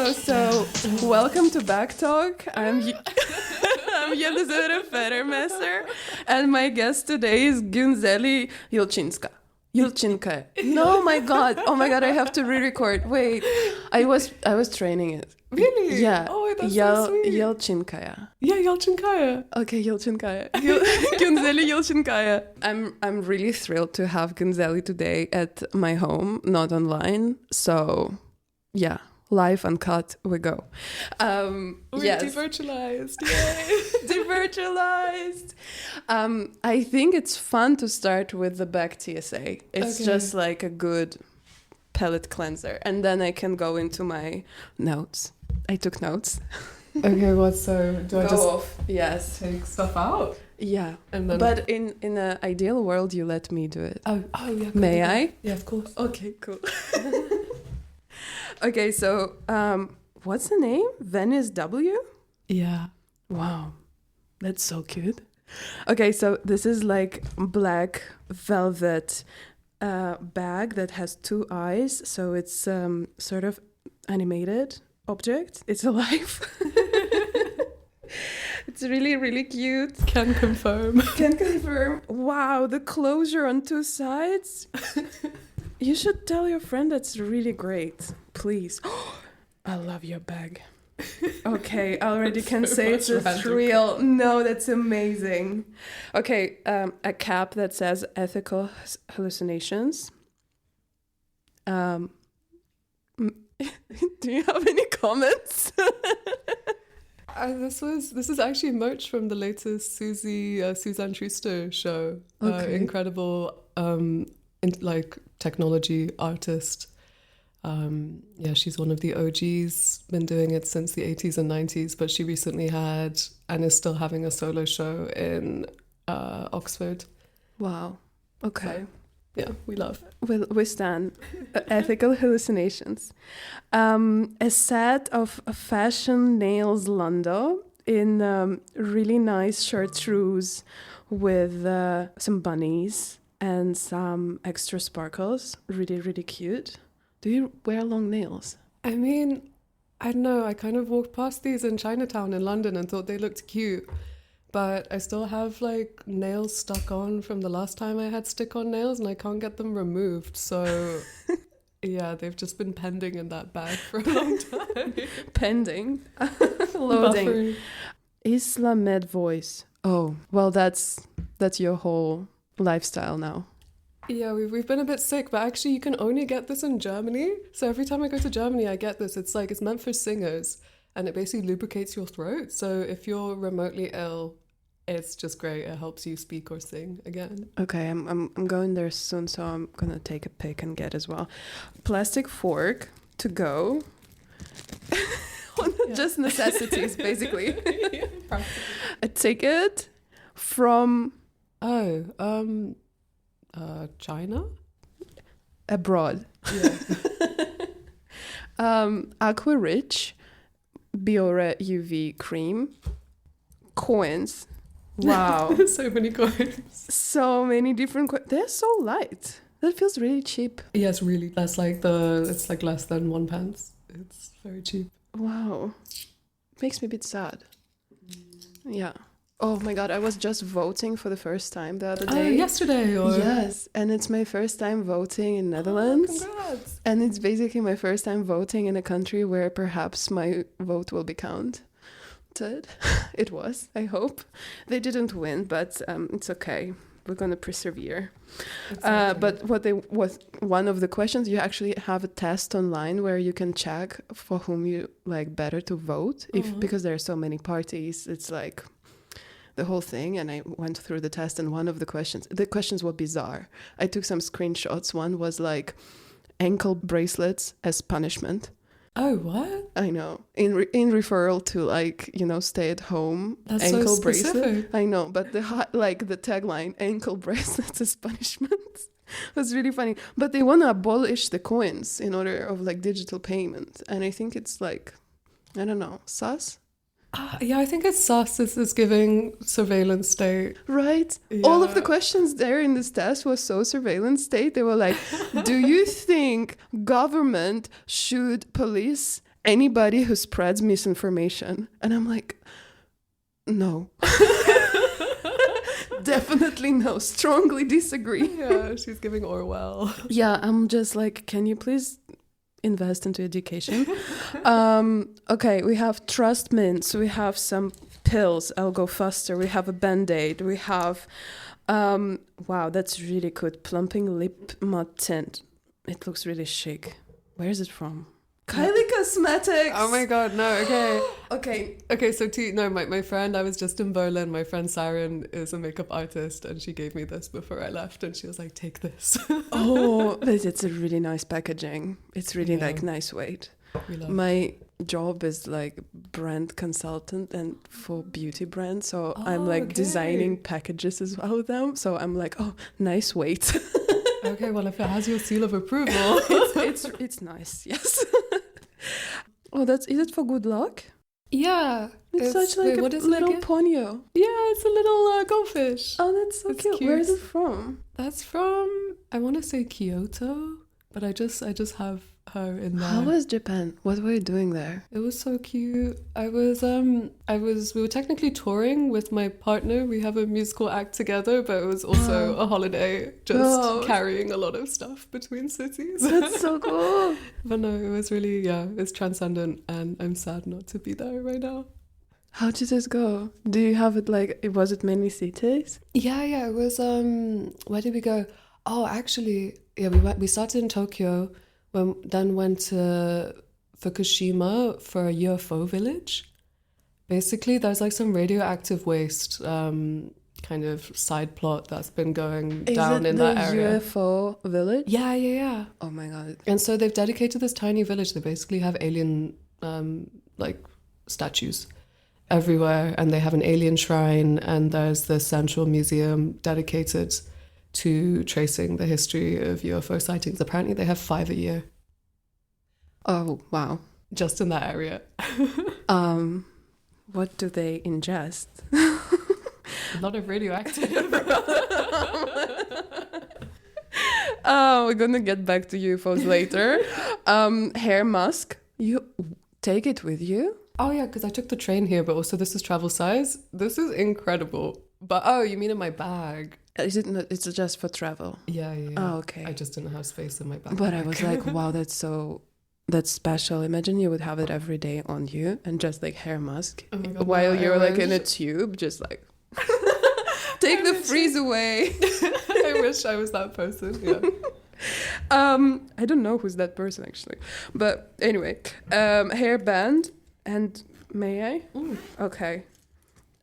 Hello, so welcome to Bag Talk. I'm Yalcinkaya, and my guest today is nseli Yalcinkaya. No, my God. Oh my God, I have to re-record. Wait, I was training it. Really? Yeah. Oh, that's so sweet. Yalcinkaya. Yeah, Yalcinkaya. Okay, Yalcinkaya. Nseli Yalcinkaya. I'm really thrilled to have nseli today at my home, not online. So, yeah. Live uncut, we go. We're devirtualized. Yay! Devirtualized. I think it's fun to start with the Bag TSA. It's just like a good palate cleanser. And then I can go into my notes. I took notes. Okay, what? So do I go just off? Yes. take stuff out? Yeah. And then... But in an ideal world, you let me do it. Oh yeah. May I? Yeah, of course. Okay, cool. Okay, so what's the name? Venice W? Yeah. Wow, that's so cute. Okay, so this is like black velvet bag that has two eyes. So it's sort of animated object. It's alive. It's really, really cute. Can confirm. Can confirm. Wow, the closure on two sides. You should tell your friend that's really great. Please. I love your bag. Okay, I already can say it's a thrill. No, that's amazing. Okay, a cap that says ethical hallucinations. Do you have any comments? This is actually merch from the latest Suzanne Schuster show. Incredible technology artist. Yeah, she's one of the OGs, been doing it since the 80s and 90s, but she recently had and is still having a solo show in Oxford. Wow. Okay. So, yeah, we love. We stand. Ethical hallucinations. A set of fashion nails Lando in really nice chartreuse with some bunnies and some extra sparkles. Really, really cute. Do you wear long nails? I mean, I don't know. I kind of walked past these in Chinatown in London and thought they looked cute. But I still have like nails stuck on from the last time I had stick-on nails and I can't get them removed. So yeah, they've just been pending in that bag for a long time. Pending? Loading. Buffering. Islamed voice. Oh, well, that's your whole lifestyle now. Yeah, we've been a bit sick, but actually you can only get this in Germany. So every time I go to Germany, I get this. It's meant for singers. And it basically lubricates your throat. So if you're remotely ill, it's just great. It helps you speak or sing again. Okay, I'm going there soon, so I'm gonna take a pic and get as well. Plastic fork to go. Just necessities, basically. Yeah, a ticket from China? Abroad. Yeah. Aqua Rich Biore UV cream. Coins. Wow. So many coins. So many different coins. They're so light. That feels really cheap. Yes, really. It's like less than £1. It's very cheap. Wow. Makes me a bit sad. Yeah. Oh my God, I was just voting for the first time the other day. Yesterday? Or... Yes, and it's my first time voting in Netherlands. Congrats. And it's basically my first time voting in a country where perhaps my vote will be counted. It was, I hope. They didn't win, but it's okay. We're going to persevere. But one of the questions, you actually have a test online where you can check for whom you like better to vote. Because there are so many parties, it's like the whole thing. And I went through the test, and one of the questions were bizarre. I took some screenshots. One was like ankle bracelets as punishment. Oh, what? I know. In referral to like, stay at home. That's ankle so bracelet. specific. I know, but the tagline, ankle bracelets as punishment, was really funny. But they want to abolish the coins in order of like digital payment. And I think it's like, I don't know, sus? Yeah, I think it's sus. It's giving surveillance state. Right? Yeah. All of the questions there in this test was so surveillance state. They were like, do you think government should police anybody who spreads misinformation. And I'm like, no. Definitely no. Strongly disagree. Yeah, she's giving Orwell. Yeah, I'm just like, can you please invest into education? Okay, we have trust mints. We have some pills. I'll go faster. We have a Band-Aid. We have, wow, that's really good. Plumping lip matte tint. It looks really chic. Where is it from? Kylie Cosmetics. Oh my god, no, Okay. Okay, so my friend, I was just in Berlin. My friend Siren is a makeup artist and she gave me this before I left and she was like, take this. Oh, it's a really nice packaging. It's really like nice weight. My job is like brand consultant and for beauty brands. So I'm like designing packages as well with them. So I'm like, oh, nice weight. Okay, well, if it has your seal of approval. it's nice, yes. Oh, is it for good luck? Yeah. It's such like a little ponyo. Yeah, it's a little goldfish. Oh, that's so cute. Where is it from? That's from, I want to say Kyoto, but I just have her in there. How was Japan? What were you doing there? It was so cute. we were technically touring with my partner. We have a musical act together, but it was also a holiday, just carrying a lot of stuff between cities. That's so cool. But no, it was really, it's transcendent and I'm sad not to be there right now. How did it go? Do you have it like, was it many cities? Yeah, it was, where did we go? Oh, actually, we started in Tokyo, then went to Fukushima for a UFO village. Basically, there's like some radioactive waste kind of side plot that's been going down in that area. Is it the UFO village? Yeah. Oh my god. And so they've dedicated this tiny village. They basically have alien like statues everywhere, and they have an alien shrine, and there's the central museum dedicated to tracing the history of UFO sightings. Apparently they have 5 a year. Oh, wow. Just in that area. What do they ingest? A lot of radioactive. Oh, we're gonna get back to UFOs later. Hair mask. You take it with you? Oh yeah, because I took the train here, but also this is travel size. This is incredible. But you mean in my bag? Is it not, it's just for travel? Yeah. Oh, okay. I just didn't have space in my bag. But I was like, wow, that's special. Imagine you would have it every day on you and just like hair mask while you're like in a tube, just like take the freeze away. I wish I was that person. Yeah. I don't know who's that person actually, but anyway, hairband. And may I? Okay.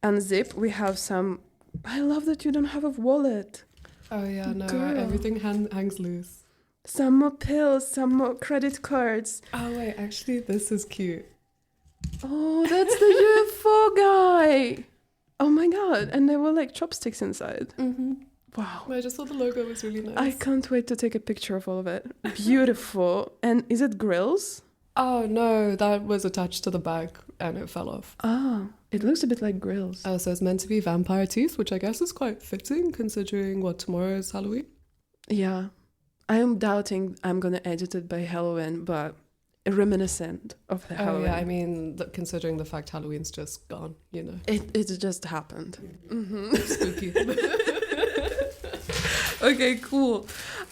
Unzip. We have some. I love that you don't have a wallet. Oh yeah, no. Girl. Everything hangs loose. Some more pills, some more credit cards. Oh wait, actually, this is cute. Oh, that's the UFO guy. Oh my god! And there were like chopsticks inside. Mm-hmm. Wow. I just thought the logo was really nice. I can't wait to take a picture of all of it. Beautiful. And is it grills? Oh no, that was attached to the bag and it fell off. Oh, it looks a bit like grills. Oh, so it's meant to be vampire teeth, which I guess is quite fitting considering what tomorrow is Halloween. Yeah. I am doubting I'm going to edit it by Halloween, but reminiscent of the Halloween. Yeah, I mean, considering the fact Halloween's just gone, you know. It just happened. Mm-hmm. Spooky. Okay, cool.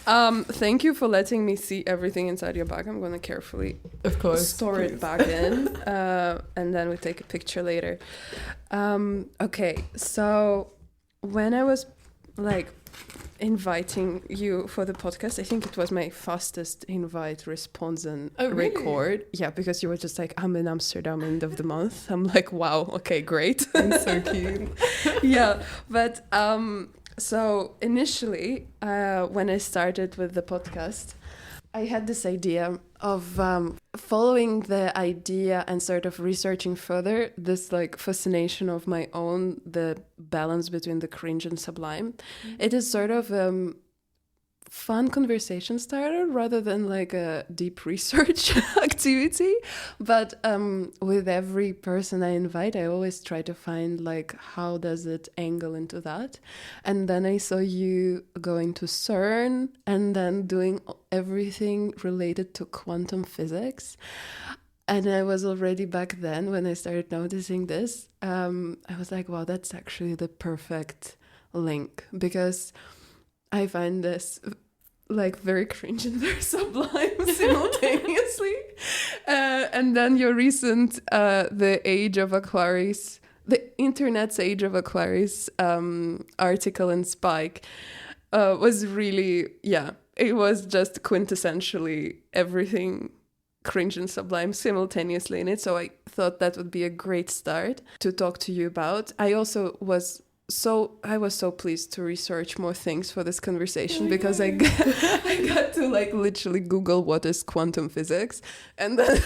Thank you for letting me see everything inside your bag. I'm going to carefully store it back in, and then we take a picture later. Okay, so when I was like inviting you for the podcast, I think it was my fastest invite response and record. Yeah, because you were just like, I'm in Amsterdam end of the month. I'm like, wow, okay, great. I'm so keen. Yeah, but so initially, when I started with the podcast, I had this idea of following the idea and sort of researching further this like fascination of my own, the balance between the cringe and sublime. Mm-hmm. It is sort of fun conversation starter rather than like a deep research activity. But with every person I invite, I always try to find like how does it angle into that. And then I saw you going to CERN and then doing everything related to quantum physics. And I was already back then when I started noticing this. I was like, wow, that's actually the perfect link, because I find this like very cringe and very sublime simultaneously. And then your recent The Age of Aquarius, the Internet's Age of Aquarius article in Spike was really, it was just quintessentially everything cringe and sublime simultaneously in it. So I thought that would be a great start to talk to you about. I was so pleased to research more things for this conversation, because I got to like literally Google what is quantum physics, and then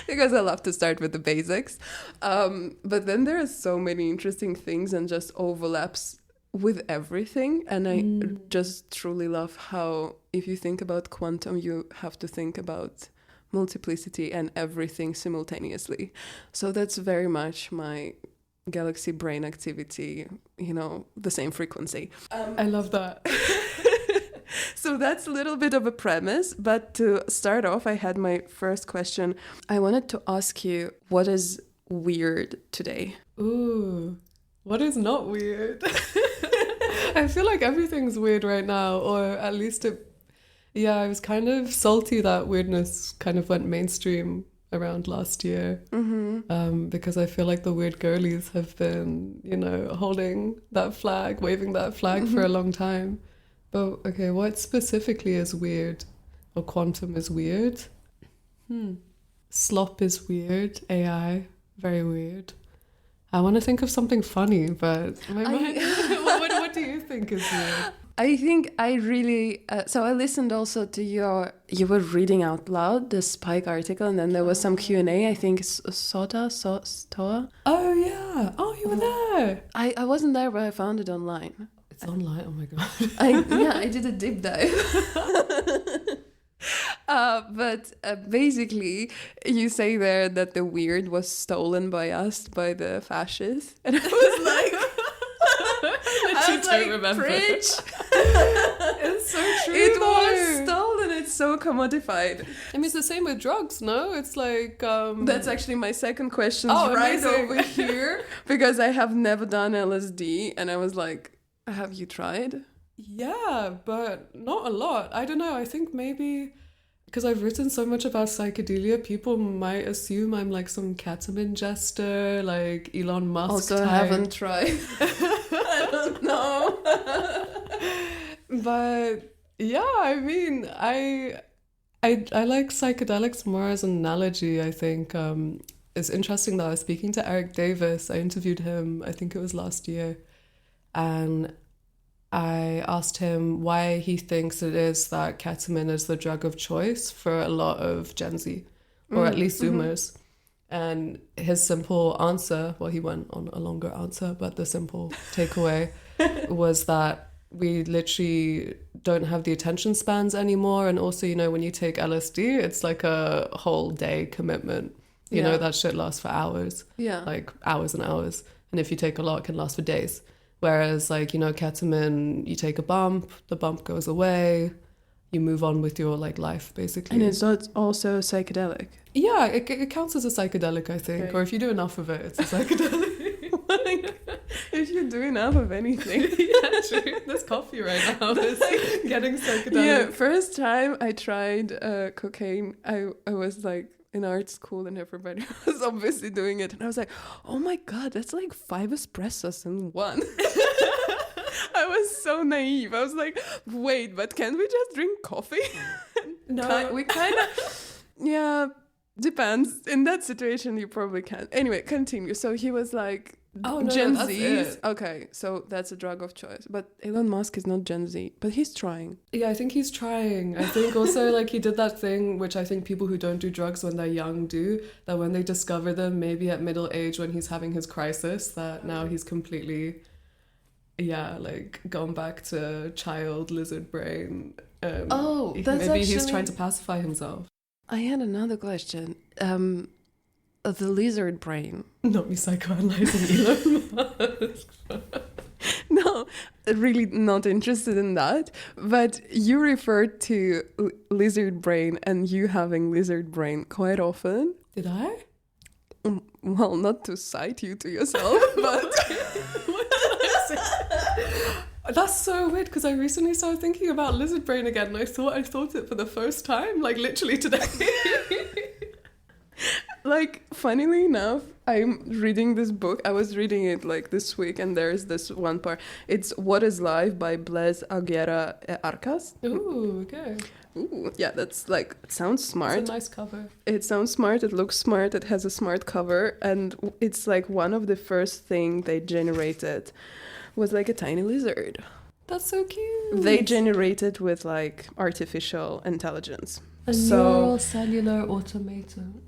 because I love to start with the basics. But then there are so many interesting things and just overlaps with everything. And I just truly love how, if you think about quantum, you have to think about multiplicity and everything simultaneously. So that's very much my galaxy brain activity, the same frequency. I love that. So that's a little bit of a premise, but to start off, I had my first question. I wanted to ask you, what is weird today? Ooh, what is not weird? I feel like everything's weird right now, or at least I was kind of salty that weirdness kind of went mainstream around last year, because I feel like the weird girlies have been, holding that flag, waving that flag for a long time. But okay, what specifically is weird, or quantum is weird? Slop is weird. AI, very weird. I want to think of something funny, but my mind. What do you think is weird? I think I really, so I listened also to you were reading out loud the Spike article, and then there was some Q&A, I think Stoa. Oh yeah, oh you were there. I wasn't there, but I found it online. It's online, oh my god. I did a deep dive. But basically, you say there that the weird was stolen by us, by the fascists. And I was like... remember. Preach. It's so true. It was stolen. It's so commodified. I mean, it's the same with drugs, no? It's like... That's actually my second question right over here. Because I have never done LSD. And I was like, have you tried? Yeah, but not a lot. I don't know. I think maybe... Because I've written so much about psychedelia, people might assume I'm like some ketamine jester, like Elon Musk also type. Haven't tried. I don't know. But yeah, I mean, I like psychedelics more as an analogy, I think. It's interesting that I was speaking to Eric Davis. I interviewed him, I think it was last year. And I asked him why he thinks it is that ketamine is the drug of choice for a lot of Gen Z, or at least Zoomers. And his simple answer, well, he went on a longer answer, but the simple takeaway was that we literally don't have the attention spans anymore. And also, when you take LSD, it's like a whole day commitment. You know, that shit lasts for hours. Yeah. Like hours and hours. And if you take a lot, it can last for days. Whereas, like, ketamine, you take a bump, the bump goes away, you move on with your, like, life, basically. And it's also psychedelic. Yeah, it counts as a psychedelic, I think. Right. Or if you do enough of it, it's a psychedelic. If you do enough of anything. Yeah, true. There's coffee right now. It's getting psychedelic. Yeah, first time I tried cocaine, I was, like, in art school and everybody was obviously doing it, and I was like, oh my god, that's like 5 espressos in one. I was so naive. I was like, wait, but can't we just drink coffee? No, we kind of depends. In that situation you probably can. Anyway, continue. So he was like, Gen Z's. Okay, so that's a drug of choice. But Elon Musk is not Gen Z, but he's trying. Yeah, I think he's trying. I think also like he did that thing, which I think people who don't do drugs when they're young do, that when they discover them, maybe at middle age when he's having his crisis, that now he's completely, like gone back to child lizard brain. Maybe he's trying to pacify himself. I had another question. The lizard brain. Not me psychoanalyzing Elon Musk. No, really not interested in that. But you referred to lizard brain and you having lizard brain quite often. Did I? Well, not to cite you to yourself, but... What did I say? That's so weird because I recently started thinking about lizard brain again and I thought it for the first time, like literally today. Like, funnily enough, I'm reading this book. I was reading it like this week, and there's this one part. It's What is Life by Blaise Aguirre Arcas. Ooh, okay. Ooh, yeah, that's like, it sounds smart. It's a nice cover. It sounds smart, it looks smart, it has a smart cover, and it's like one of the first thing they generated was like a tiny lizard. That's so cute. They generated with like artificial intelligence. A neural cellular automaton.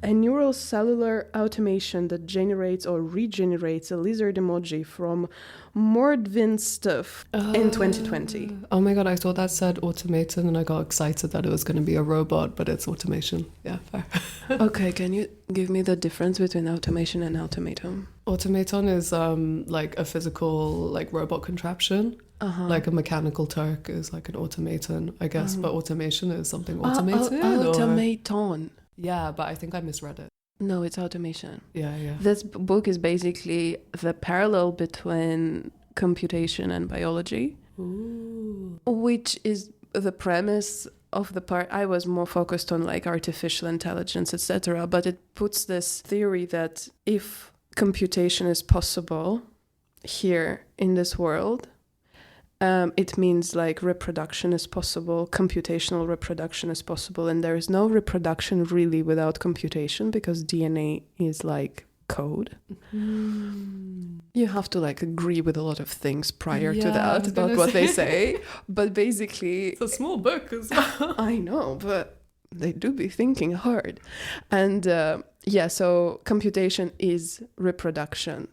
A neural cellular automation that generates or regenerates a lizard emoji from Mordvin stuff in 2020. Oh my god, I thought that said automaton and I got excited that it was going to be a robot, but it's automation. Yeah, fair. Okay, can you give me the difference between automation and automaton? Automaton is like a physical like robot contraption. Like a mechanical Turk is like an automaton, I guess, but automation is something automated. Automaton. Yeah, but I think I misread it. No, it's automation. Yeah. This book is basically the parallel between computation and biology. Ooh. Which is the premise of the part. I was more focused on like artificial intelligence, etc. But it puts this theory that if computation is possible here in this world, it means like reproduction is possible, computational reproduction is possible, and there is no reproduction really without computation because DNA is like code. You have to like agree with a lot of things prior to that about what they say, but basically... It's a small book as well. I know, but they do be thinking hard. And so computation is reproduction.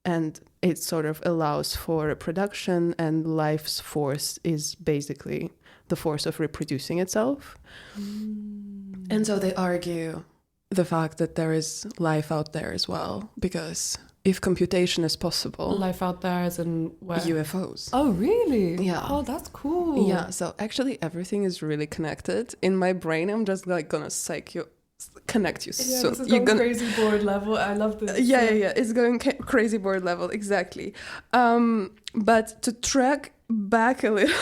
And it sort of allows for reproduction, and life's force is basically the force of reproducing itself. And so they argue the fact that there is life out there as well, because if computation is possible... Life out there as in where? UFOs. Oh, really? Yeah. Oh, that's cool. Yeah, so actually everything is really connected. In my brain, I'm just like gonna connect you. Yeah, So this is you're going gonna crazy board level. I love this. Yeah. It's going crazy board level, exactly. But to track back a little,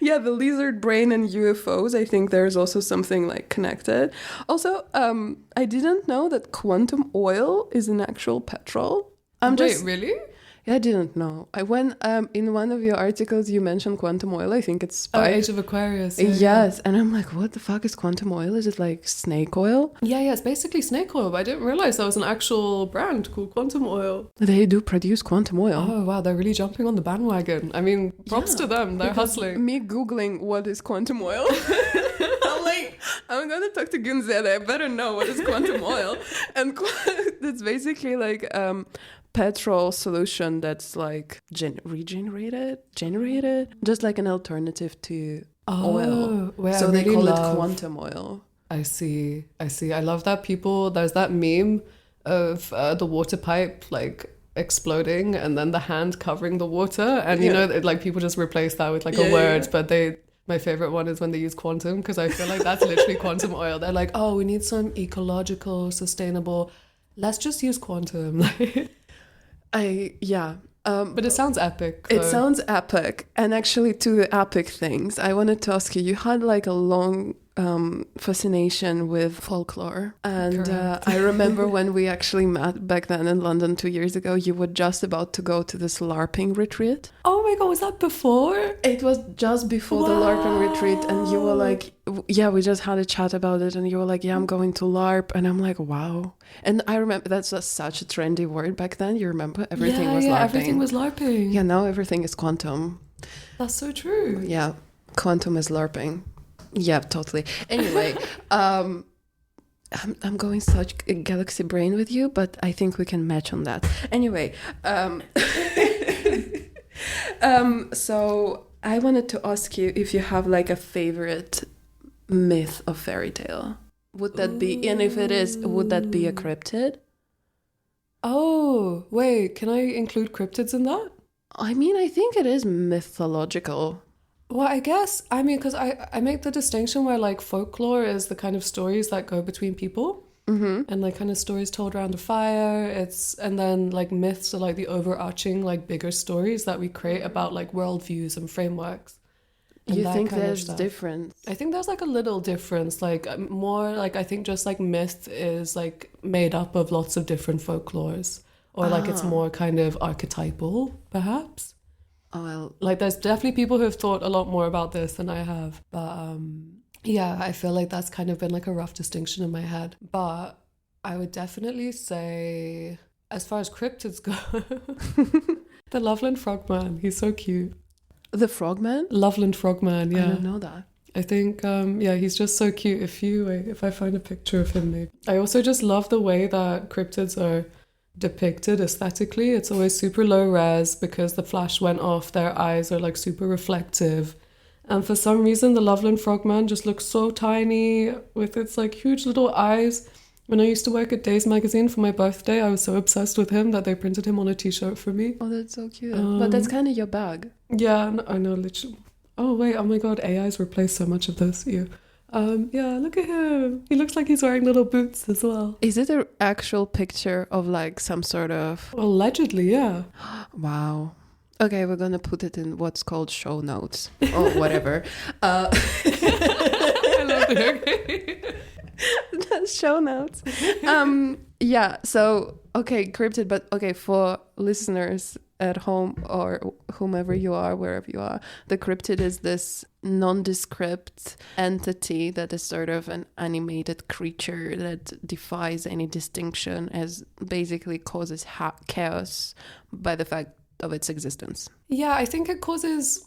the lizard brain and UFOs, I think there's also something like connected. Also, I didn't know that quantum oil is an actual petrol. Wait, really? I didn't know. When in one of your articles you mentioned quantum oil. I think it's Age of Aquarius. Yes, and I'm like, what the fuck is quantum oil? Is it like snake oil? Yeah, it's basically snake oil, but I didn't realize there was an actual brand called Quantum Oil. They do produce quantum oil. Oh wow, they're really jumping on the bandwagon. I mean, props to them. They're hustling. Me Googling what is quantum oil. I'm like, I'm gonna talk to Gunzela. I better know what is quantum oil. And that's basically like petrol solution that's like generated, just like an alternative to oil. So they call it quantum oil. I see. I love that there's that meme of the water pipe like exploding and then the hand covering the water, and you know, like people just replace that with like a word, but my favorite one is when they use quantum, because I feel like that's literally quantum oil. They're like, oh, we need some ecological, sustainable, let's just use quantum. But it sounds epic. It sounds epic. And actually, to the epic things, I wanted to ask you, you had like a long fascination with folklore. And I remember when we actually met back then in London 2 years ago, you were just about to go to this LARPing retreat. Oh my God, was that before? It was just before the LARPing retreat. And you were like, we just had a chat about it. And you were like, I'm going to LARP. And I'm like, wow. And I remember that's such a trendy word back then. You remember? Everything was LARPing. Everything was LARPing. Yeah, now everything is quantum. That's so true. Yeah, quantum is LARPing. Yeah, totally. Anyway, I'm going such a galaxy brain with you, but I think we can match on that. Anyway, so I wanted to ask you if you have like a favorite myth of fairy tale. Would that be, and if it is, would that be a cryptid? Oh, wait, can I include cryptids in that? I mean, I think it is mythological. Well, I guess, I mean, because I make the distinction where like folklore is the kind of stories that go between people and like kind of stories told around a fire. And then like myths are like the overarching, like bigger stories that we create about like worldviews and frameworks. And You that think kind of there's stuff. difference? I think there's like a little difference, like more like I think just like myth is like made up of lots of different folklores, or like it's more kind of archetypal, perhaps. Oh, well, Like there's definitely people who have thought a lot more about this than I have, but yeah, I feel like that's kind of been like a rough distinction in my head. But I would definitely say, as far as cryptids go, the Loveland Frogman, he's so cute. the frogman? Loveland Frogman, I yeah. don't know that. I think, yeah, he's just so cute. If I find a picture of him, maybe. I also just love the way that cryptids are depicted aesthetically. It's always super low res because the flash went off. Their eyes are like super reflective. And for some reason, the Loveland Frogman just looks so tiny with its like huge little eyes. When I used to work at Days magazine for my birthday, I was so obsessed with him that they printed him on a t-shirt for me. Oh, that's so cute. But that's kind of your bag. Yeah, I know, literally. Oh, wait, oh my god, AI's replaced so much of this. Yeah, look at him. He looks like he's wearing little boots as well. Is it an actual picture of like some sort of... Allegedly, yeah. Wow. Okay, we're gonna put it in what's called show notes or whatever. I love it. That's show notes. Yeah, so, okay, cryptid, but okay, for listeners at home or whomever you are, wherever you are, the cryptid is this nondescript entity that is sort of an animated creature that defies any distinction, as basically causes chaos by the fact of its existence. Yeah, I think it causes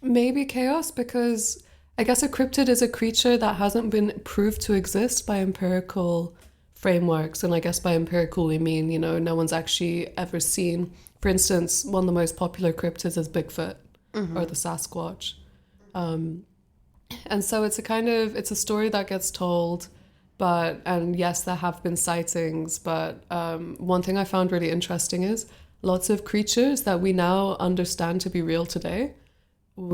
maybe chaos because I guess a cryptid is a creature that hasn't been proved to exist by empirical frameworks. And I guess by empirical, we mean, no one's actually ever seen. For instance, one of the most popular cryptids is Bigfoot or the Sasquatch. And so it's a story that gets told, and yes, there have been sightings, but one thing I found really interesting is lots of creatures that we now understand to be real today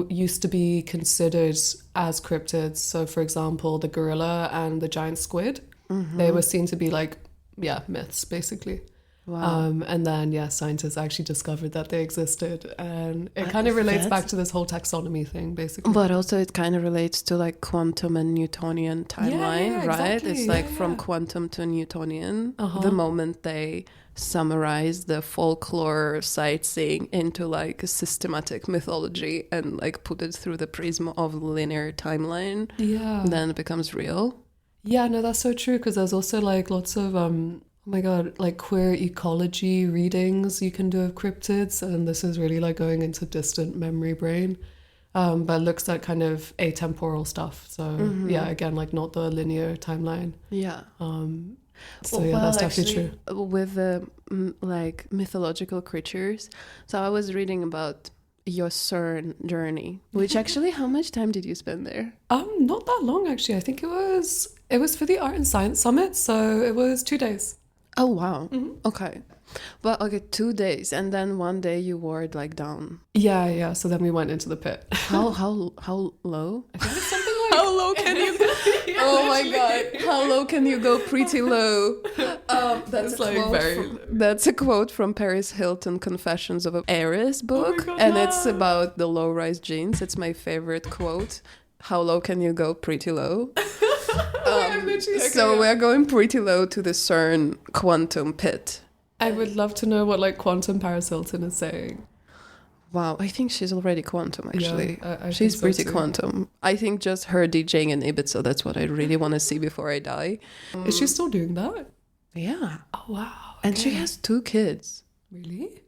used to be considered as cryptids. So for example, the gorilla and the giant squid, they were seen to be like, myths basically. Wow. And then, scientists actually discovered that they existed. And it kind of relates back to this whole taxonomy thing, basically. But also it kind of relates to like quantum and Newtonian timeline, right? Exactly. It's like from quantum to Newtonian, the moment they summarize the folklore sightseeing into like a systematic mythology and like put it through the prism of linear timeline, then it becomes real. Yeah, no, that's so true, because there's also like lots of oh my god, like queer ecology readings you can do of cryptids, and this is really like going into distant memory brain, but it looks at kind of atemporal stuff. So again, like not the linear timeline. That's definitely true. With the like mythological creatures, so I was reading about your CERN journey, which actually, how much time did you spend there? Not that long actually. I think it was for the Art and Science Summit, so it was 2 days. Oh wow. Okay. But okay, 2 days, and then one day you wore it like down. Yeah. So then we went into the pit. How low? I think it's something like How low can you go? Oh my god! How low can you go? Pretty low. That's a quote from Paris Hilton "Confessions of an Heiress" book, it's about the low-rise jeans. It's my favorite quote. How low can you go? Pretty low. So we're going pretty low to the CERN quantum pit. I would love to know what like quantum Paris Hilton is saying. Wow, I think she's already quantum, actually. Yeah, I she's think so pretty too. quantum. I think just her DJing in Ibiza, that's what I really want to see before I die. Is she still doing that? Yeah. Oh, wow. And she has 2 kids. Really?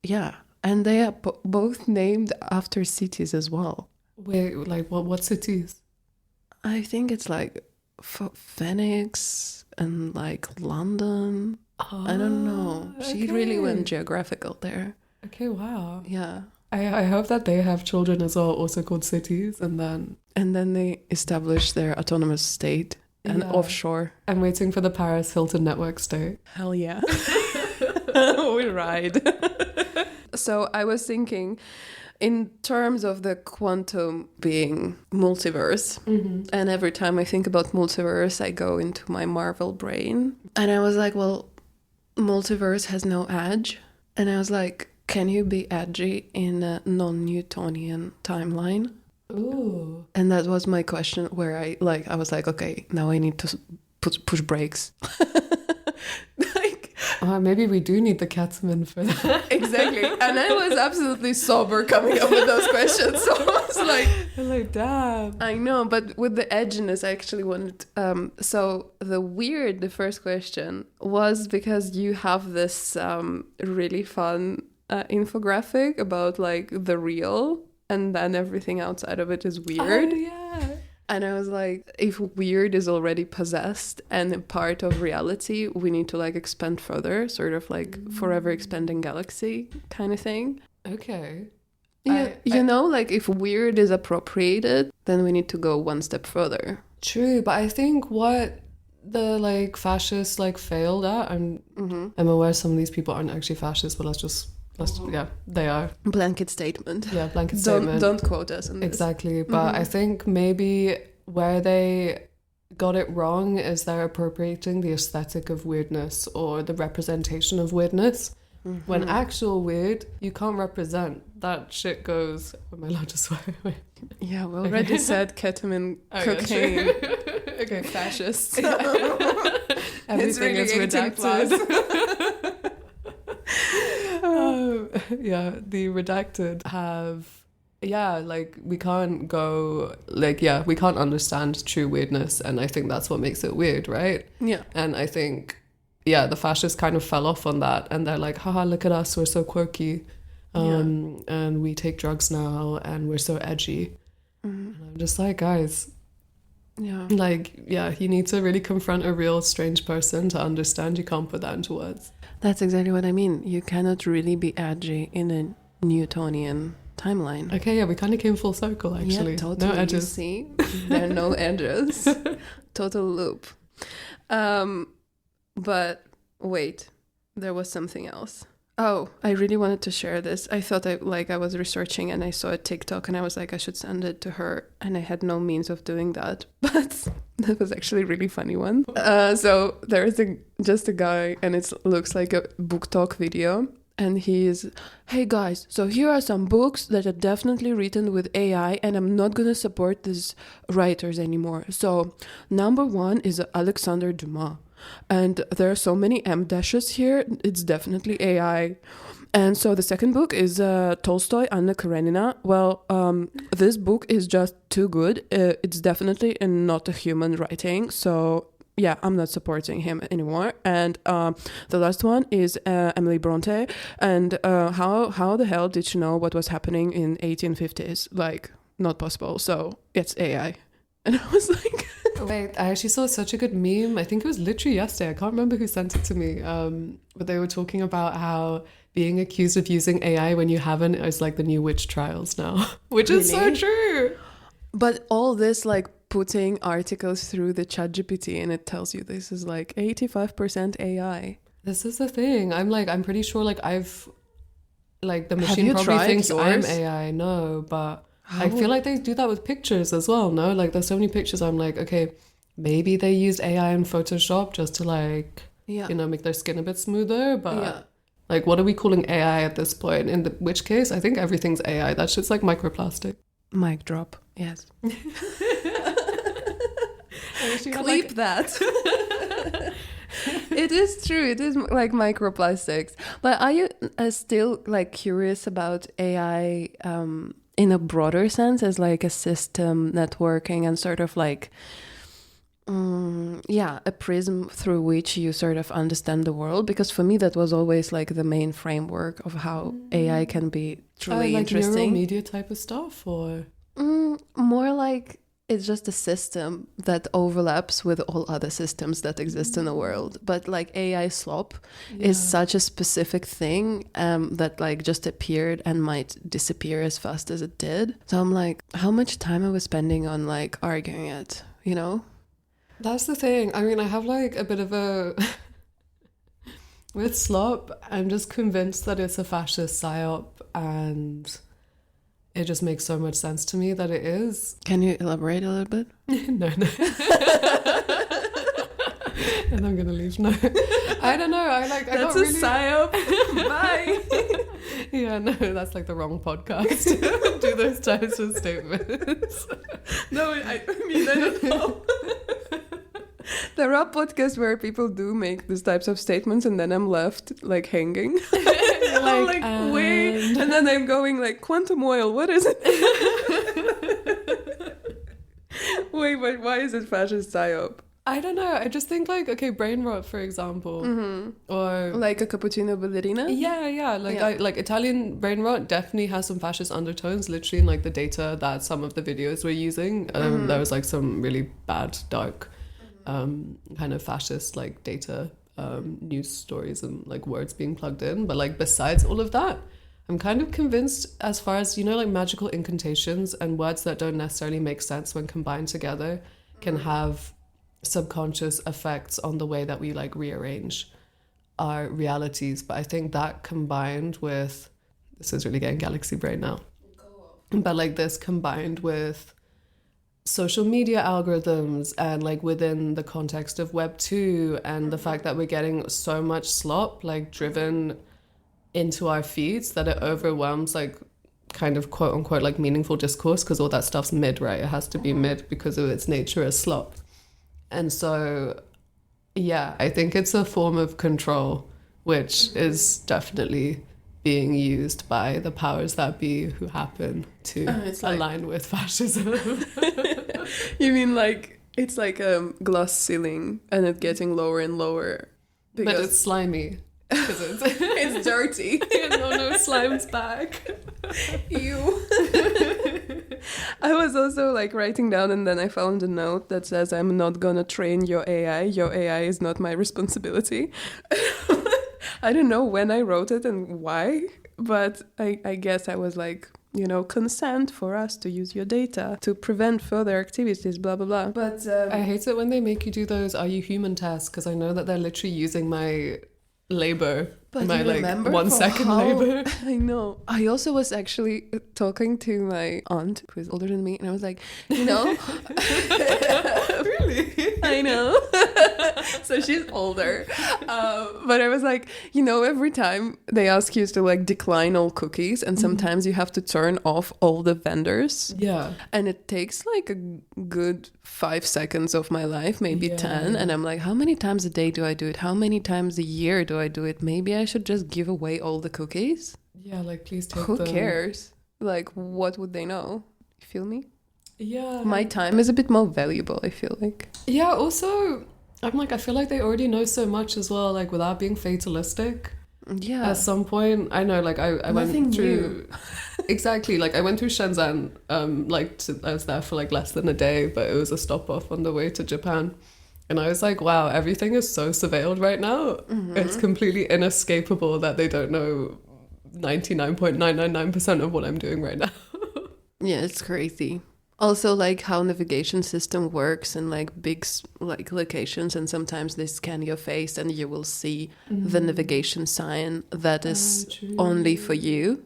Yeah. And they are both named after cities as well. Wait, like what cities? I think it's like Phoenix and like London. I don't know. She really went geographical there. Okay, wow. Yeah. I hope that they have children as well, also called cities, and then they establish their autonomous state and offshore. I'm waiting for the Paris Hilton network state. Hell yeah. We ride. So I was thinking, in terms of the quantum being multiverse, and every time I think about multiverse, I go into my Marvel brain. And I was like, well, multiverse has no edge. And I was like, can you be edgy in a non-Newtonian timeline? Ooh. And that was my question, where I was like, okay, now I need to push brakes. Maybe we do need the Katzman for that. Exactly. And I was absolutely sober coming up with those questions. So I was like, damn. I know, but with the edginess, I actually wanted... so the first question was because you have this really fun infographic about like the real, and then everything outside of it is weird. Oh, yeah. And I was like, if weird is already possessed and a part of reality, we need to like expand further, sort of like forever expanding galaxy kind of thing. Okay. Yeah, you know, like if weird is appropriated, then we need to go one step further. True, but I think what the like fascists like failed at, I'm aware some of these people aren't actually fascists, but yeah, they are. Blanket statement. Yeah, blanket statement. Don't quote us on this. Exactly, but I think maybe where they got it wrong is they're appropriating the aesthetic of weirdness or the representation of weirdness. When actual weird, you can't represent. That shit goes... Am I allowed to swear? Yeah, we already said ketamine, cocaine. Yeah, Okay, fascists. Everything really is redacted. Yeah, the redacted have... Yeah, like, we can't go... Like, yeah, we can't understand true weirdness, and I think that's what makes it weird, right? Yeah. And I think... Yeah, the fascists kind of fell off on that, and they're like, haha, look at us, we're so quirky, and we take drugs now, and we're so edgy. And I'm just like, guys, like, yeah, you need to really confront a real strange person to understand. You can't put that into words. That's exactly what I mean. You cannot really be edgy in a Newtonian timeline. Okay, yeah, we kind of came full circle, actually. Yeah, totally. No edges. You see, there are no edges. Total loop. But wait, there was something else. Oh, I really wanted to share this. I thought I was researching and I saw a TikTok and I was like, I should send it to her. And I had no means of doing that. But that was actually a really funny one. So there is just a guy and it looks like a book talk video. And he's, hey guys, so here are some books that are definitely written with AI and I'm not going to support these writers anymore. So number 1 is Alexander Dumas. And there are so many M dashes here. It's definitely AI. And so the second book is Tolstoy, Anna Karenina. Well, this book is just too good. It's definitely not a human writing. So yeah, I'm not supporting him anymore. And the last one is Emily Bronte. And how the hell did she know what was happening in 1850s? Like, not possible. So it's AI. And I was like... Wait, I actually saw such a good meme. I think it was literally yesterday. I can't remember who sent it to me. But they were talking about how being accused of using AI when you haven't is like the new witch trials now. Which is so true. But all this, like, putting articles through the ChatGPT and it tells you this is like 85% AI. This is the thing. I'm pretty sure the machine probably thinks yours? I'm AI. No, but I feel like they do that with pictures as well, no? Like there's so many pictures I'm like, okay, maybe they used AI in Photoshop just to make their skin a bit smoother, but like what are we calling AI at this point? In which case, I think everything's AI. That shit's like microplastic. Mic drop, yes. Clip that. It is true. It is like microplastics. But are you still like curious about AI in a broader sense as like a system networking and sort of like, a prism through which you sort of understand the world? Because for me, that was always like the main framework of how AI can be truly interesting. Neural media type of stuff, or? More like it's just a system that overlaps with all other systems that exist in the world. But like AI slop is such a specific thing that like just appeared and might disappear as fast as it did. So I'm like, how much time are we spending on like arguing it, you know? That's the thing. I mean, I have like a bit of a With slop, I'm just convinced that it's a fascist psyop, and it just makes so much sense to me that it is. Can you elaborate a little bit? No. And I'm gonna leave now. I don't know. That's a psyop. Bye. Yeah, no, that's like the wrong podcast to do those types of statements. No, I mean, I don't know. There are podcasts where people do make these types of statements, and then I'm left like hanging. I'm like, wait, and then I'm going like, quantum oil, what is it? Wait, but why is it fascist psyop? I don't know. I just think like, okay, brain rot, for example, or like a cappuccino ballerina. Yeah. Like Italian brain rot definitely has some fascist undertones. Literally, in like the data that some of the videos were using, there was like some really bad, dark, kind of fascist like data, news stories and like words being plugged in. But like besides all of that, I'm kind of convinced, as far as, you know, like magical incantations and words that don't necessarily make sense when combined together can have subconscious effects on the way that we like rearrange our realities. But I think that combined with, this is really getting galaxy brain now, but like this combined with social media algorithms and like within the context of Web 2 and the fact that we're getting so much slop like driven into our feeds that it overwhelms like kind of quote unquote like meaningful discourse, because all that stuff's mid, right? It has to be mid because of its nature as slop. And so, yeah, I think it's a form of control, which is definitely being used by the powers that be who happen to align with fascism. You mean like, it's like a glass ceiling and it's getting lower and lower. But it's slimy. Because it's dirty. No, slime's back. Ew. I was also like writing down, and then I found a note that says, I'm not gonna train your AI. Your AI is not my responsibility. I don't know when I wrote it and why, but I guess I was like, you know, consent for us to use your data to prevent further activities, blah, blah, blah. But I hate it when they make you do those are you human tests, because I know that they're literally using my labor, but my like 1 second labor. I know. I also was actually talking to my aunt who is older than me, and I was like, you know, really? I know. So she's older, but I was like, you know, every time they ask you to like decline all cookies, and sometimes you have to turn off all the vendors. Yeah, and it takes like a good 5 seconds of my life, maybe 10, and I'm like, how many times a day do I do it? How many times a year do I do it? Maybe I should just give away all the cookies. Yeah, like please take Who them. cares? Like, what would they know? You feel me? Yeah. My time is a bit more valuable, I feel like. Yeah, also, I'm like, I feel like they already know so much as well, like without being fatalistic. Yeah. At some point, I know, like I went through... Exactly, like I went through Shenzhen, I was there for like less than a day, but it was a stop off on the way to Japan. And I was like, wow, everything is so surveilled right now. It's completely inescapable that they don't know 99.999% of what I'm doing right now. Yeah, it's crazy. Also, like how navigation system works in like big like locations, and sometimes they scan your face and you will see the navigation sign that is only for you.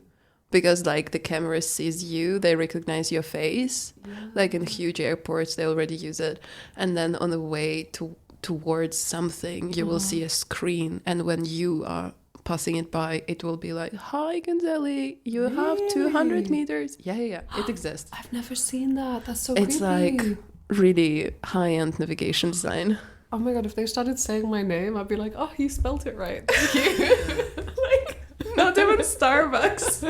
Because like the camera sees you, they recognize your face. Yeah. Like in huge airports, they already use it. And then on the way towards something, you will see a screen. And when you are passing it by, it will be like, hi, Nseli, you have 200 meters. Yeah, it exists. I've never seen that. That's so It's creepy. like really high-end navigation design. Oh my God, if they started saying my name, I'd be like, oh, you spelt it right. Thank you. Like, not even Starbucks.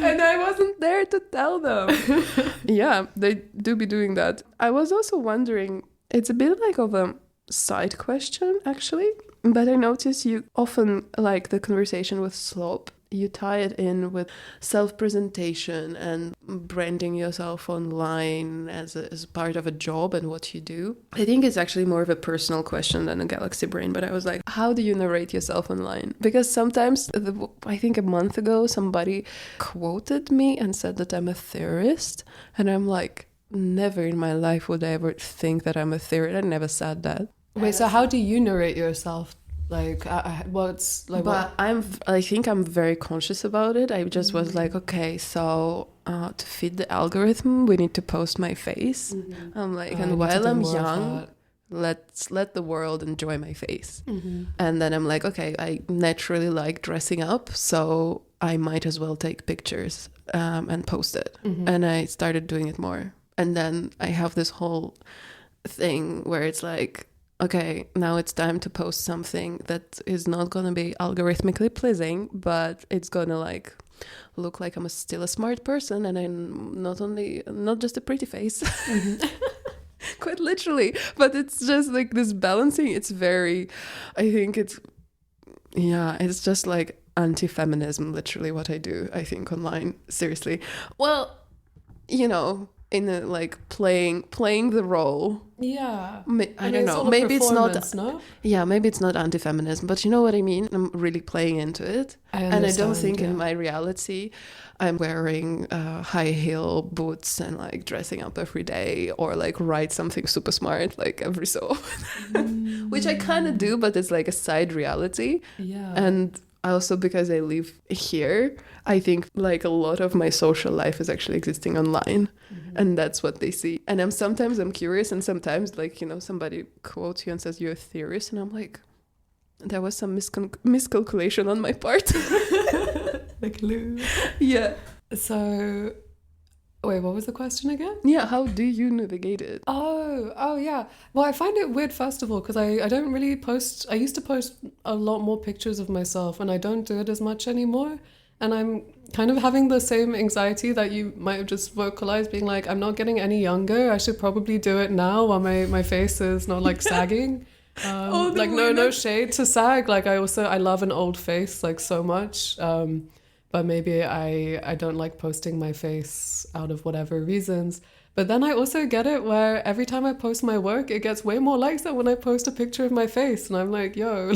And I wasn't there to tell them. Yeah, they do be doing that. I was also wondering, it's a bit like of a side question, actually. But I notice you often, like the conversation with slop, you tie it in with self-presentation and branding yourself online as part of a job and what you do. I think it's actually more of a personal question than a galaxy brain, but I was like, how do you narrate yourself online? Because sometimes, I think a month ago, somebody quoted me and said that I'm a theorist, and I'm like, never in my life would I ever think that I'm a theorist. I never said that. Wait, so how do you narrate yourself? Like, what's like? But I think I'm very conscious about it. I just was like, okay, so to fit the algorithm, we need to post my face. I'm like, and while I'm young, let's let the world enjoy my face. And then I'm like, okay, I naturally like dressing up, so I might as well take pictures and post it. And I started doing it more. And then I have this whole thing where it's like, okay, now it's time to post something that is not going to be algorithmically pleasing, but it's going to like look like I'm still a smart person, and I'm not just a pretty face. Quite literally. But it's just like this balancing. It's very, I think it's just like anti-feminism, literally what I do, I think, online. Seriously. Well, you know, in a, like playing the role. Yeah. I don't know. Maybe it's not. No? Yeah, maybe it's not anti-feminism, but you know what I mean? I'm really playing into it. And I don't think in my reality I'm wearing high heel boots and like dressing up every day, or like write something super smart like every so often. Which I kind of do, but it's like a side reality. Yeah. And also because I live here, I think like a lot of my social life is actually existing online, and that's what they see. And sometimes I'm curious, and sometimes like, you know, somebody quotes you and says you're a theorist, and I'm like, there was some miscalculation on my part. Like Lou. Yeah. So, wait, what was the question again? Yeah, how do you navigate it? Oh yeah. Well, I find it weird, first of all, because I don't really post. I used to post a lot more pictures of myself, and I don't do it as much anymore. And I'm kind of having the same anxiety that you might have just vocalized, being like, I'm not getting any younger. I should probably do it now while my face is not like sagging. Like no shade to sag. Like I love an old face like so much. But maybe I don't like posting my face out of whatever reasons. But then I also get it where every time I post my work, it gets way more likes than when I post a picture of my face. And I'm like, yo.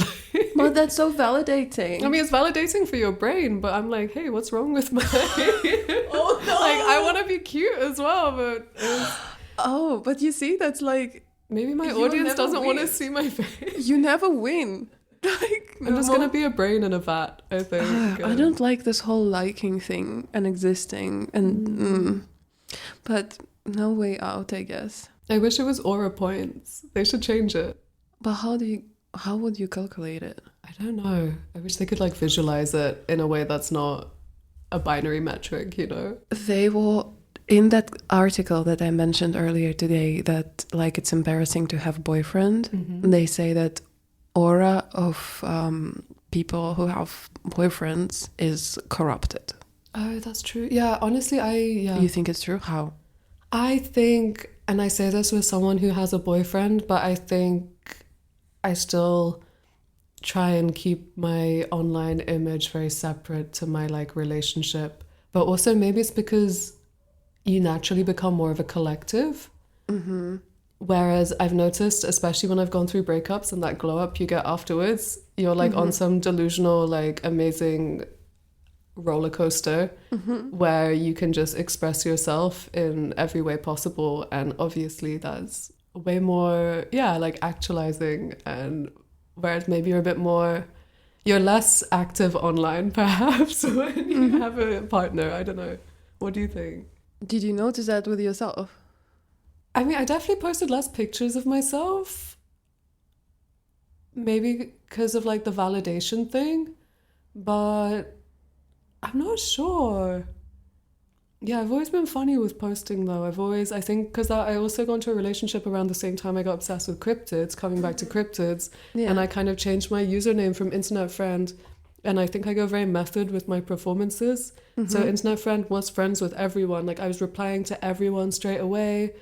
Well, that's so validating. I mean, it's validating for your brain, but I'm like, hey, what's wrong with my... Oh, no. Like, I want to be cute as well, but... Oh, but you see, that's like... Maybe my audience doesn't want to see my face. You never win. Like, I'm just going to be a brain in a vat, I think. I don't like this whole liking thing and existing. And But no way out, I guess. I wish it was aura points. They should change it. But how would you calculate it? I don't know. I wish they could like visualize it in a way that's not a binary metric, you know? They will... In that article that I mentioned earlier today, that like it's embarrassing to have a boyfriend, they say that aura of people who have boyfriends is corrupted. Oh, that's true. Yeah, honestly, You think it's true? How? I think, and I say this with someone who has a boyfriend, but I think I still try and keep my online image very separate to my like relationship. But also maybe it's because you naturally become more of a collective. Whereas I've noticed, especially when I've gone through breakups and that glow up you get afterwards, you're like on some delusional, like amazing roller coaster where you can just express yourself in every way possible. And obviously that's way more, like actualizing, and whereas maybe you're less active online perhaps when you have a partner. I don't know. What do you think? Did you notice that with yourself? I mean, I definitely posted less pictures of myself. Maybe because of like the validation thing. But I'm not sure. Yeah, I've always been funny with posting though. I think because I also got into a relationship around the same time I got obsessed with cryptids, coming back to cryptids. Yeah. And I kind of changed my username from internet friend. And I think I go very method with my performances. So internet friend was friends with everyone. Like I was replying to everyone straight away.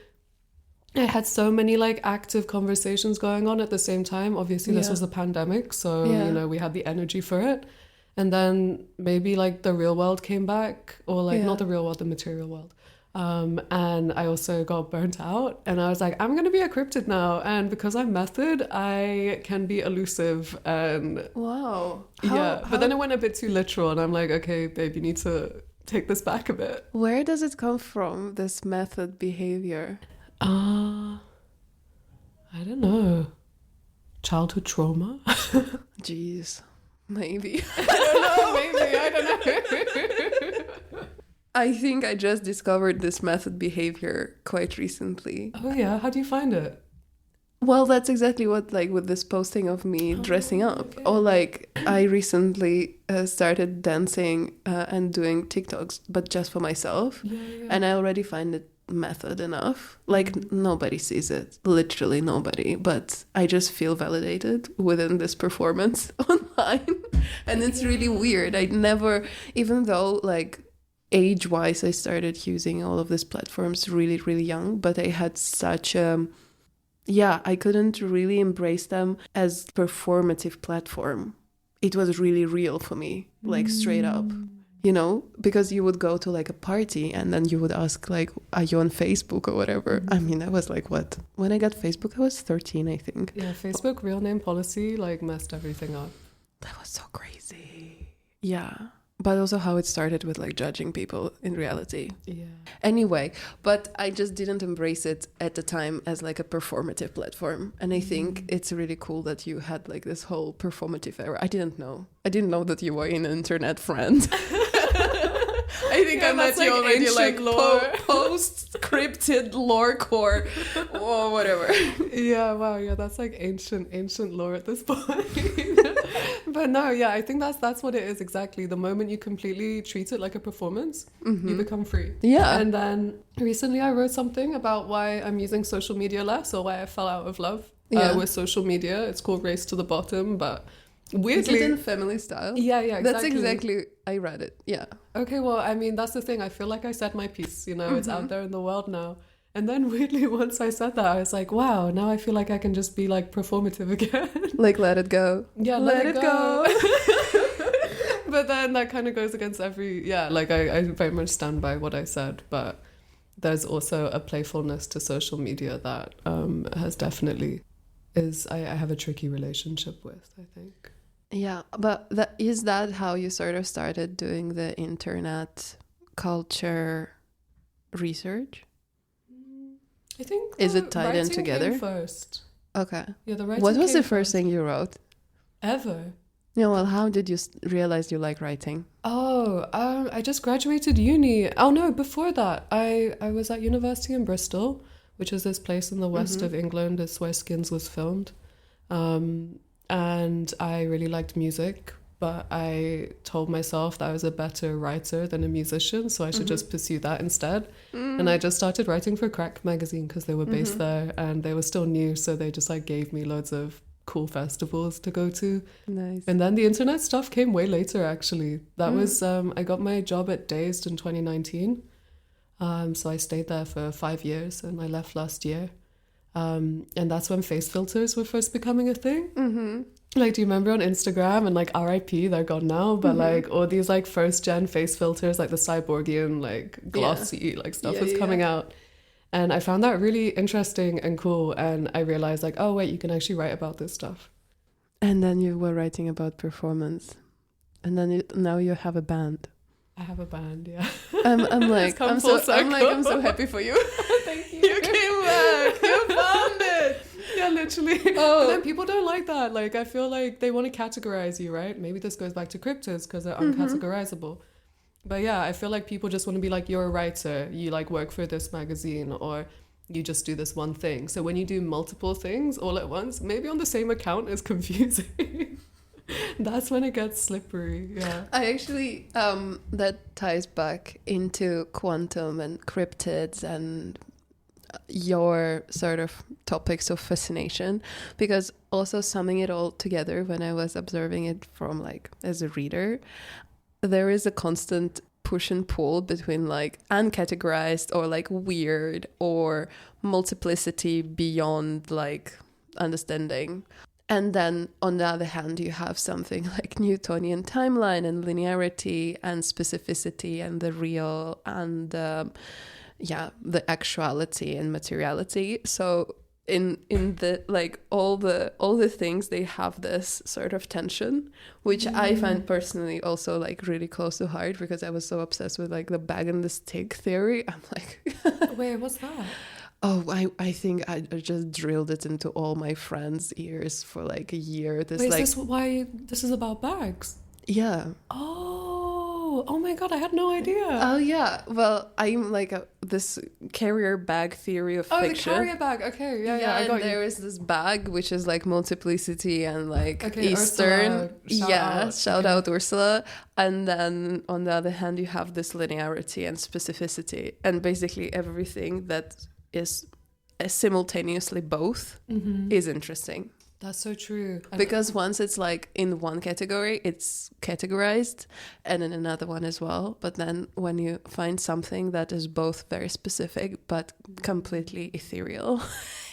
I had so many like active conversations going on at the same time. Obviously this was the pandemic. So, you know, we had the energy for it. And then maybe like the real world came back, or like not the real world, the material world. And I also got burnt out, and I was like, I'm going to be a cryptid now. And because I'm method, I can be elusive. And wow. But then it went a bit too literal, and I'm like, okay, babe, you need to take this back a bit. Where does it come from, this method behavior? I don't know. Childhood trauma. Jeez, maybe. I don't know. I think I just discovered this method behavior quite recently. Oh yeah, how do you find it? Well, that's exactly what, like, with this posting of me dressing up. okay. Or, like, I recently started dancing and doing TikToks, but just for myself. Yeah. And I already find it method enough. Like, nobody sees it. Literally nobody. But I just feel validated within this performance online. And it's really weird. I never, even though, like, age-wise, I started using all of these platforms really, really young, but I had such a... Yeah, I couldn't really embrace them as performative platform. It was really real for me, like straight up, you know, because you would go to like a party and then you would ask like, are you on Facebook or whatever? I mean, I was like, what? When I got Facebook, I was 13, I think. Yeah, Facebook real name policy like messed everything up. That was so crazy. Yeah. But also how it started with like judging people in reality. Yeah. Anyway, but I just didn't embrace it at the time as like a performative platform. And I think it's really cool that you had like this whole performative era. I didn't know that you were an internet friend. I think I met you already like post cryptid lore core or whatever. Yeah, wow, yeah, that's like ancient lore at this point. But no, yeah, I think that's what it is exactly. The moment you completely treat it like a performance, you become free. Yeah. And then recently I wrote something about why I'm using social media less, or why I fell out of love with social media. It's called Race to the Bottom, but weirdly... Is it in family style? Yeah, exactly. That's exactly... I read it, yeah. Okay, well, I mean, that's the thing. I feel like I said my piece, you know, it's out there in the world now. And then weirdly, once I said that, I was like, wow, now I feel like I can just be like performative again. Like, let it go. Yeah, let it go. But then that kind of goes against like I very much stand by what I said. But there's also a playfulness to social media that has definitely I have a tricky relationship with, I think. Yeah, but is that how you sort of started doing the internet culture research? I think is it tied in together? Came first. Okay. Yeah, the writing. What was came the first thing you wrote? Ever? Yeah, well, how did you realize you like writing? Oh, I just graduated uni. Oh no, before that, I was at university in Bristol, which is this place in the west of England. It's where Skins was filmed. And I really liked music, but I told myself that I was a better writer than a musician, so I should just pursue that instead. And I just started writing for Crack magazine because they were based there and they were still new, so they just like gave me loads of cool festivals to go to. Nice. And then the internet stuff came way later, actually. That was I got my job at Dazed in 2019. So I stayed there for 5 years and I left last year. And that's when face filters were first becoming a thing. Like, do you remember on Instagram and like RIP, they're gone now, but like all these like first gen face filters, like the cyborgian, like glossy like stuff was coming out. And I found that really interesting and cool. And I realized like, oh wait, you can actually write about this stuff. And then you were writing about performance. And then now you have a band. I have a band, yeah. I'm so happy for you. Thank you. You came back. You found it. Yeah, literally. But then people don't like that. Like, I feel like they want to categorize you, right? Maybe this goes back to Cryptids because they're uncategorizable. But yeah, I feel like people just want to be like, you're a writer, you like work for this magazine, or you just do this one thing. So when you do multiple things all at once, maybe on the same account, is confusing. That's when it gets slippery. Yeah. I actually that ties back into quantum and cryptids and your sort of topics of fascination, because also summing it all together, when I was observing it from like as a reader, there is a constant push and pull between like uncategorized or like weird or multiplicity beyond like understanding. And then on the other hand, you have something like Newtonian timeline and linearity and specificity and the real and the actuality and materiality. So in the like all the things, they have this sort of tension, which I find personally also like really close to heart, because I was so obsessed with like the bag and the stick theory. I'm like, wait, what's that? Oh, I think I just drilled it into all my friends' ears for like a year. This Wait, like is this why this is about bags? yeah. Oh my god, I had no idea. Oh yeah. Well, I'm like this carrier bag theory of fiction. The carrier bag. Okay, yeah, I got there is this bag which is like multiplicity and like Okay, Eastern. Ursula, Shout out Ursula. And then on the other hand, you have this linearity and specificity, and basically everything that is simultaneously both is interesting. That's so true. Because once it's like in one category, it's categorized, and in another one as well. But then when you find something that is both very specific but completely ethereal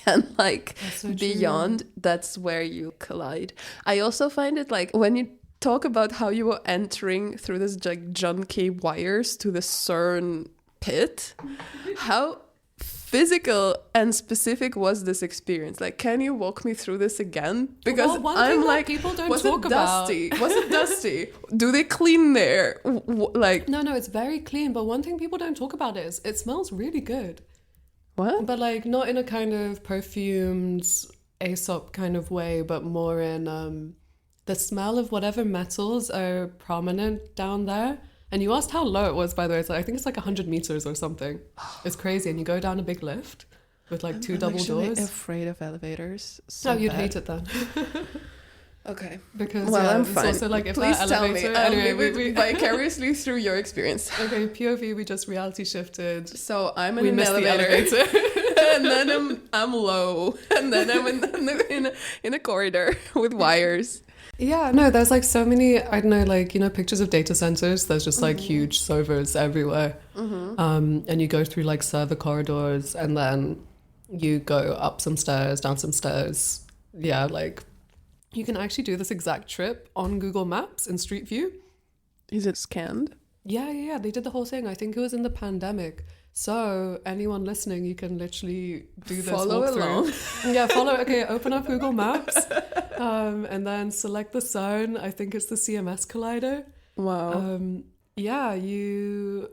and like so beyond, that's where you collide. I also find it like when you talk about how you were entering through this like John K. wires to the CERN pit, how physical and specific was this experience? Like, can you walk me through this again? Because one I'm thing like, that people don't was talk it dusty? Was it dusty? Do they clean there? Like, No, it's very clean. But one thing people don't talk about is it smells really good. what? But like not in a kind of perfumed Aesop kind of way, but more in the smell of whatever metals are prominent down there. And you asked how low it was, by the way. It's like, I think it's like 100 meters or something. It's crazy. And you go down a big lift with like two double doors. I'm afraid of elevators. So you'd hate it then. Okay. Because I'm it's fine. also like if Please that tell elevator. me. I'll Anyway, live it vicariously through your experience. Okay, POV, we just reality shifted. So I'm in We an missed the elevator, and then I'm low, and then I'm in a corridor with wires. Yeah, no, there's like so many, I don't know, like, you know, pictures of data centers. There's just like huge servers everywhere. And you go through like server corridors and then you go up some stairs, down some stairs. Yeah, like you can actually do this exact trip on Google Maps in Street View. Is it scanned? Yeah. They did the whole thing. I think it was in the pandemic. So anyone listening, you can literally do this Follow walkthrough. along. Yeah, follow. Okay, open up Google Maps, and then select the zone. I think it's the CMS Collider. Wow. Yeah, you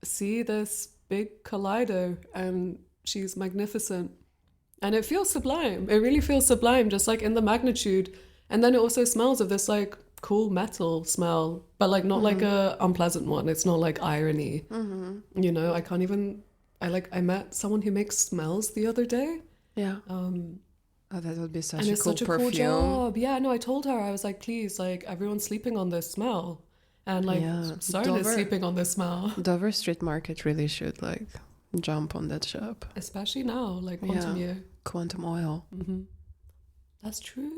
see this big collider, and she's magnificent, and it feels sublime. It really feels sublime, just like in the magnitude. And then it also smells of this like cool metal smell, but like not like a unpleasant one. It's not like irony. You know, I met someone who makes smells the other day. Yeah. Oh, that would be such And a it's cool such a perfume. cool job. Yeah, no, I told her, I was like, please, like everyone's sleeping on this smell. And like CERN is sleeping on this smell. Dover Street Market really should like jump on that shop. Especially now, like quantum year. Quantum oil. That's true.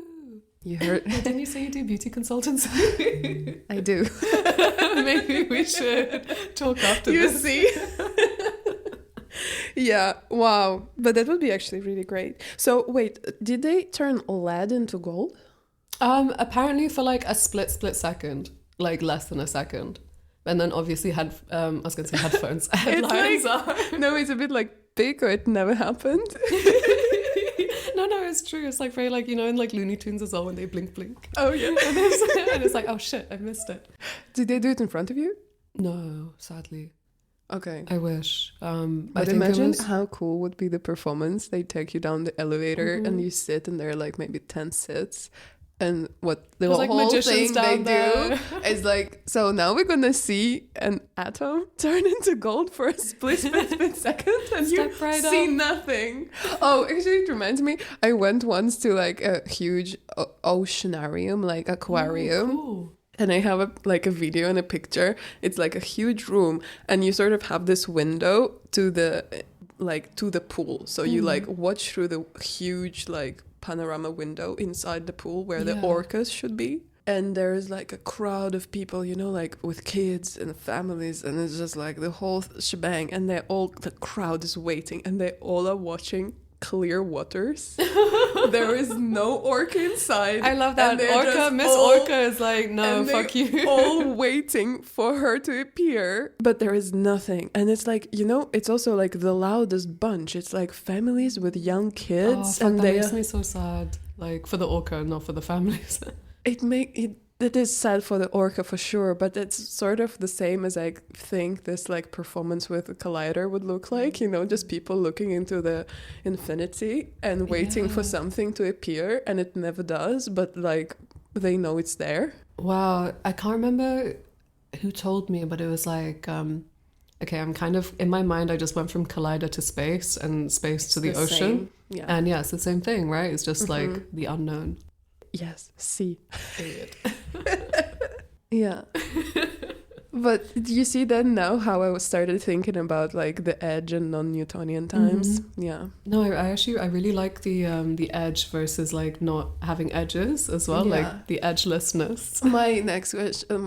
You heard? Didn't you say you do beauty consultancy? I do. Maybe we should talk after You this. see? Yeah, wow. But that would be actually really great. So wait, did they turn lead into gold? Apparently for like a split second, like less than a second. And then obviously I was going to say headphones. Headlines are. No, it's a bit like big or it never happened. No, it's true. It's like very like, you know, in like Looney Tunes as well when they blink. Oh, yeah. And it's like, oh shit, I missed it. Did they do it in front of you? No, sadly. Okay. I wish. But imagine how cool would be the performance. They take you down the elevator and you sit and there are like maybe 10 sits. And what the whole like thing magicians they down there. do is like, so now we're going to see an atom turn into gold for a split second and you right see up. nothing. Oh, actually, it reminds me, I went once to like a huge oceanarium, like aquarium. Cool. And I have a video and a picture. It's like a huge room, and you sort of have this window to the pool. So you like watch through the huge like panorama window inside the pool where the orcas should be. And there's like a crowd of people, you know, like with kids and families, and it's just like the whole shebang. And the crowd is waiting, and they all are watching clear waters. There is no orca inside. I love that. Miss Orca is like, no, fuck you. All waiting for her to appear, but there is nothing. And it's like, you know, it's also like the loudest bunch. It's like families with young kids, That makes me so sad. Like for the orca, not for the families. it it is sad for the orca for sure, but it's sort of the same as I think this like performance with a collider would look like, you know, just people looking into the infinity and waiting for something to appear, and it never does, but like they know it's there. Wow, I can't remember who told me, but it was like, okay, I'm kind of, in my mind, I just went from collider to space and space to the ocean. Same. Yeah. And yeah, it's the same thing, right? It's just like the unknown. Yes, see. Period. Yeah. But you see then now how I started thinking about like the edge and non-Newtonian times. Yeah. No, I really like the edge versus like not having edges as well, Yeah. like the edgelessness. My next question,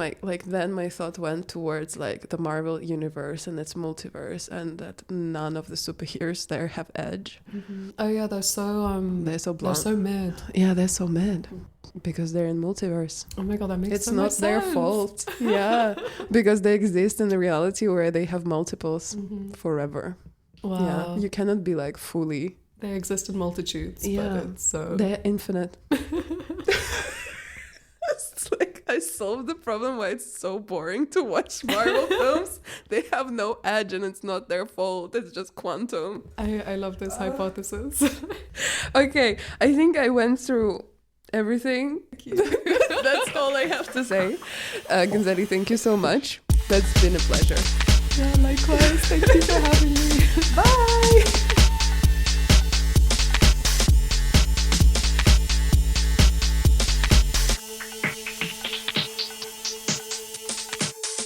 my thought went towards like the Marvel universe and its multiverse, and that none of the superheroes there have edge. Oh yeah, they're so blunt. They're so mid. Yeah, they're so mad because they're in multiverse. Oh my god, that makes It's so not much their sense. fault. Yeah, because they exist in a reality where they have multiples forever. Wow. Yeah, you cannot be like fully. They exist in multitudes, Yeah. but it's so... They're infinite. It's like I solved the problem why it's so boring to watch Marvel films. They have no edge and it's not their fault. It's just quantum. I love this hypothesis. Okay, I think I went through everything. That's all I have to say. Nseli, thank you so much. That's been a pleasure. Yeah, likewise. Thank you for having me. Bye!